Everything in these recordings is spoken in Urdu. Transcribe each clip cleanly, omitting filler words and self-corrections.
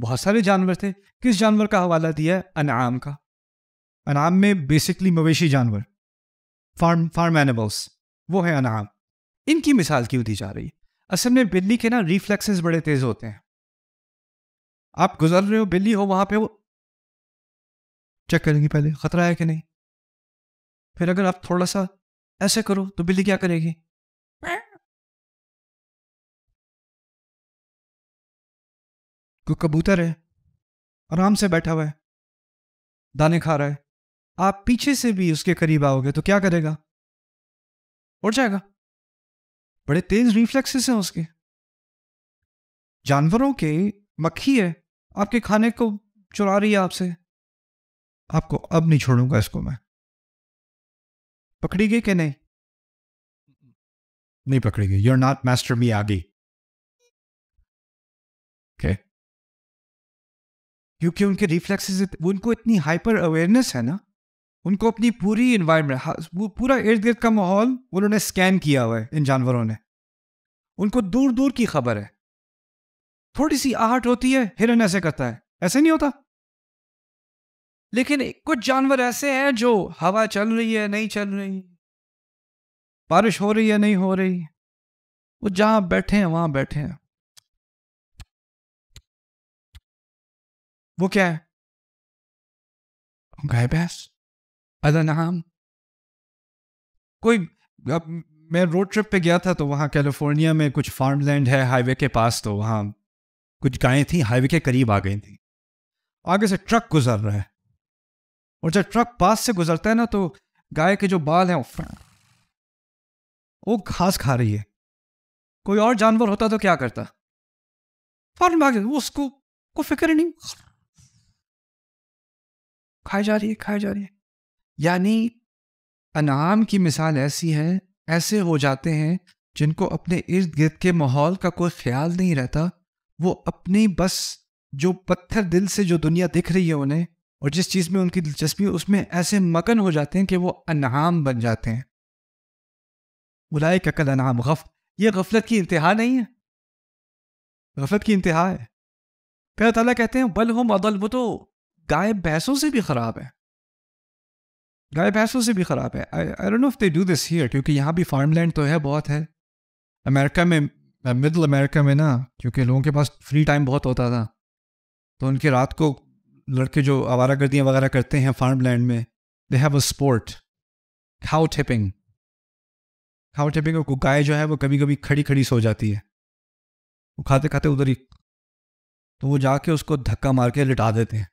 بہت سارے جانور تھے. کس جانور کا حوالہ دیا ہے؟ انعام کا. انعام میں بیسکلی مویشی جانور، فارم اینیملس، وہ ہے انعام. ان کی مثال کیوں دی جا رہی ہے؟ اصل میں بلی کے نا ریفلیکسز بڑے تیز ہوتے ہیں. آپ گزر رہے ہو، بلی ہو وہاں پہ، وہ چیک کریں گی پہلے خطرہ ہے کہ نہیں. پھر اگر آپ تھوڑا سا ایسے کرو تو بلی کیا کرے گی؟ کوئی کبوتر ہے آرام سے بیٹھا ہوا ہے، دانے کھا رہا ہے، آپ پیچھے سے بھی اس کے قریب آؤ گے تو کیا کرے گا؟ اڑ جائے گا. بڑے تیز ریفلیکسز ہیں اس کے. جانوروں کے مکھی ہے، آپ کے کھانے کو چرا رہی ہے آپ سے، آپ کو اب نہیں چھوڑوں گا اس کو میں. پکڑی گئی کہ نہیں؟ نہیں پکڑی گئی. یو آر ناٹ ماسٹر می آگی. کیونکہ ان کے ریفلیکسز، ان کو اتنی ہائپر اویئرنیس ہے نا، ان کو اپنی پوری انوائرمنٹ، پورا ارد گرد کا ماحول انہوں نے اسکین کیا ہوا ہے. ان جانوروں نے، ان کو دور دور کی خبر ہے. تھوڑی سی آہٹ ہوتی ہے، ہرن ایسے کرتا ہے، ایسے نہیں ہوتا. لیکن کچھ جانور ایسے ہیں جو ہوا چل رہی ہے نہیں چل رہی، بارش ہو رہی ہے نہیں ہو رہی، وہ جہاں بیٹھے ہیں وہاں بیٹھے ہیں. وہ کیا ہے؟ گائے بھینس، الانعام. کوئی، اب میں روڈ ٹرپ پہ گیا تھا تو وہاں کیلیفورنیا میں کچھ فارم لینڈ ہے ہائی وے کے پاس، تو وہاں کچھ گائیں تھیں ہائی وے کے قریب آ گئی تھیں. آگے سے ٹرک گزر رہا ہے، اور جب ٹرک پاس سے گزرتا ہے نا تو گائے کے جو بال ہیں وہ گھاس کھا رہی ہے. کوئی اور جانور ہوتا تو کیا کرتا؟ فوراً آگے، وہ اس کو فکر ہی نہیں، کھائی جا رہی ہے کھائی جا رہی ہے. یعنی انعام کی مثال ایسی ہے، ایسے ہو جاتے ہیں جن کو اپنے ارد گرد کے ماحول کا کوئی خیال نہیں رہتا. وہ اپنی بس جو پتھر دل سے جو دنیا دکھ رہی ہے انہیں، اور جس چیز میں ان کی دلچسپی، اس میں ایسے مگن ہو جاتے ہیں کہ وہ انعام بن جاتے ہیں. اولئک کالانعام. یہ غفلت کی انتہا نہیں ہے، غفلت کی انتہا ہے. پھر اللہ تعالیٰ کہتے ہیں بل ہم اضل. وہ تو گائے بھینسوں سے بھی خراب ہے، گائے بھینسوں سے بھی خراب ہے. I don't know if they do this here، کیونکہ یہاں بھی فارم لینڈ تو ہے، بہت ہے. امریکہ میں، مڈل امریکہ میں نا، کیونکہ لوگوں کے پاس فری ٹائم بہت ہوتا تھا، تو ان کے رات کو لڑکے جو آوارہ گردیاں وغیرہ کرتے ہیں فارم لینڈ میں، they have a sport، cow tipping. cow tipping کو گائے جو ہے وہ کبھی کبھی کھڑی کھڑی سو جاتی ہے، وہ کھاتے کھاتے ادھر ہی، تو وہ جا کے اس کو دھکا مار کے لٹا دیتے ہیں،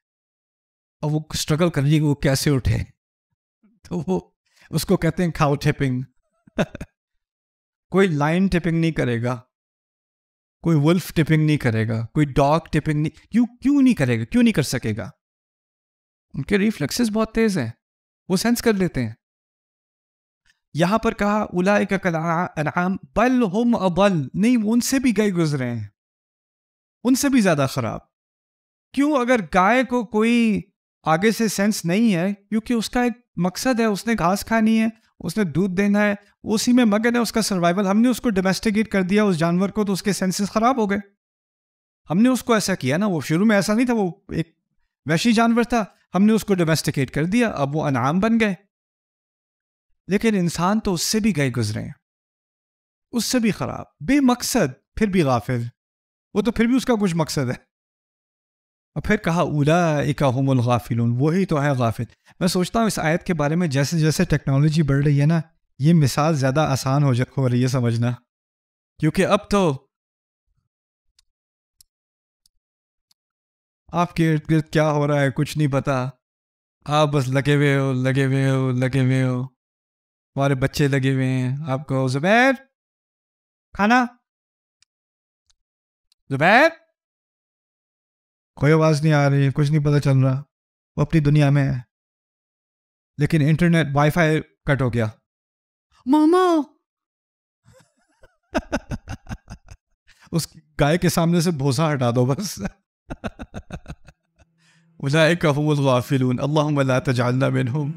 اور وہ اسٹرگل کر رہی ہے کہ وہ کیسے اٹھے، تو وہ اس کو کہتے ہیں cow tipping. کوئی لائن ٹپنگ نہیں کرے گا، کوئی ولف ٹپنگ نہیں کرے گا، کوئی ڈاگ ٹپنگ نہیں. کیوں نہیں کرے گا؟ کیوں نہیں کر سکے گا؟ ان کے ریفلیکسز بہت تیز ہیں، وہ سینس کر لیتے ہیں. یہاں پر کہا اولئک کالانعام بل ہم اضل. نہیں، ان سے بھی گئے گزرے ہیں، ان سے بھی زیادہ خراب. کیوں؟ اگر گائے کو کوئی آگے سے سینس نہیں ہے، کیونکہ اس کا ایک مقصد ہے، اس نے گھاس کھانی ہے، اس نے دودھ دینا ہے، اسی میں مگن ہے اس کا سروائیول. ہم نے اس کو ڈومیسٹیکیٹ کر دیا اس جانور کو، تو اس کے سینسز خراب ہو گئے. ہم نے اس کو ایسا کیا نا، وہ شروع میں ایسا نہیں تھا، وہ ایک وحشی جانور تھا، ہم نے اس کو ڈومیسٹیکیٹ کر دیا، اب وہ انعام بن گئے. لیکن انسان تو اس سے بھی گئے گزرے ہیں، اس سے بھی خراب، بے مقصد، پھر بھی غافل. وہ تو پھر بھی اس کا کچھ مقصد ہے. اور پھر کہا اولئک هم الغافلون. وہی تو ہے غافل. میں سوچتا ہوں اس آیت کے بارے میں، جیسے جیسے ٹیکنالوجی بڑھ رہی ہے نا، یہ مثال زیادہ آسان ہو رہی ہے سمجھنا، کیونکہ اب تو آپ کے ارد گرد کیا ہو رہا ہے کچھ نہیں پتا. آپ بس لگے ہوئے ہو لگے ہوئے ہو لگے ہوئے ہو، ہمارے بچے لگے ہوئے ہیں. آپ کو زبیر کھانا، زبیر، کوئی آواز نہیں آ رہی، کچھ نہیں پتہ چل رہا، وہ اپنی دنیا میں ہے. لیکن انٹرنیٹ، وائی فائی کٹ ہو گیا، ماما. اس گائے کے سامنے سے بھوسا ہٹا دو بس. اولئک هم الغافلون. اللہم لا تجعلنا منہم.